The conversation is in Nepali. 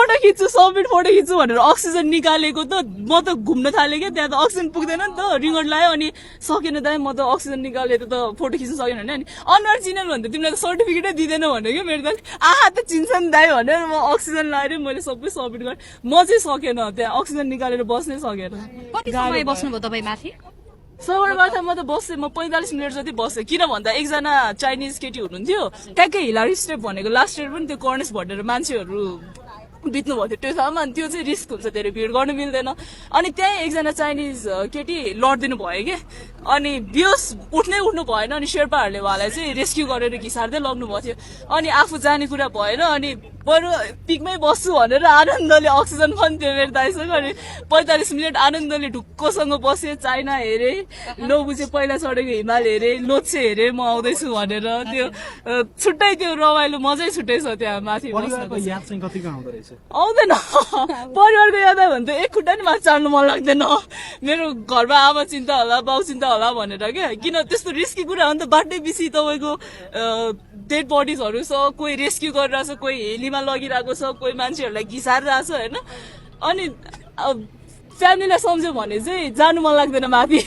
फोटो खिच्छु सबमिट फोटो खिच्छु भनेर अक्सिजन निकालेको त म त घुम्न थालेँ क्या त्यहाँ त अक्सिजन पुग्दैन नि त रिङ्गट लायो अनि सकेन दाइ म त अक्सिजन निकालेर त फोटो खिच्न सकेन भने अनि अनुहार चिनेन भने त तिमीलाई त सर्टिफिकेटै दिँदैन भने क्या मेरो त आहा त चिन्छ नि दाइ भनेर म अक्सिजन लाएर मैले सबै सबमिट गरेँ म चाहिँ सकेन त्यहाँ अक्सिजन निकालेर बस्नै सकेन कति समय बस्नुभयो तपाईँ माथि सगरमाथामा त बसेँ म 45 मिनट जति बसेँ किन भन्दा एकजना चाइनिज केटी हुनुहुन्थ्यो ट्याक्कै हिलारी स्टेप भनेको लास्ट इयर पनि त्यो कर्नेस भटेर मान्छेहरू बित्नु भएको थियो त्यो ठाउँमा अनि त्यो चाहिँ रिस्क हुन्छ धेरै भिड गर्नु मिल्दैन अनि त्यही एकजना चाइनिज केटी लडिदिनु भयो कि अनि बियोस उठ्नु भएन अनि शेर्पाहरूले उहाँलाई चाहिँ रेस्क्यु गरेर घिसार्दै लग्नु भएको थियो अनि आफू जाने कुरा भएन अनि बरु पिकमै बस्छु भनेर आनन्दले अक्सिजन पनि थियो मेरो दाइसँग अनि 45 मिनट आनन्दले ढुक्कसँग बसेँ चाइना हेरेँ लोबुचे पहिला चढेको हिमाल हेरेँ लोच्छे हेरेँ म आउँदैछु भनेर त्यो छुट्टै त्यो रमाइलो मजै छुट्टै छ त्यहाँ माथि आउँदैन परिवारको याद आयो भने त एक खुट्टा नि माथि चाड्नु मन लाग्दैन मेरो घरमा आमा चिन्ता होला बाउ चिन्ता होला भनेर क्या किन त्यस्तो रिस्की कुरा हो नि त बाटै बिसी तपाईँको डेड बडिजहरू छ कोही रेस्क्यु गरिरहेछ कोही हेलीमा लगिरहेको छ कोही मान्छेहरूलाई घिसारिरहेछ होइन अनि फ्यामिलीलाई सम्झ्यो भने चाहिँ जानु मन लाग्दैन माथि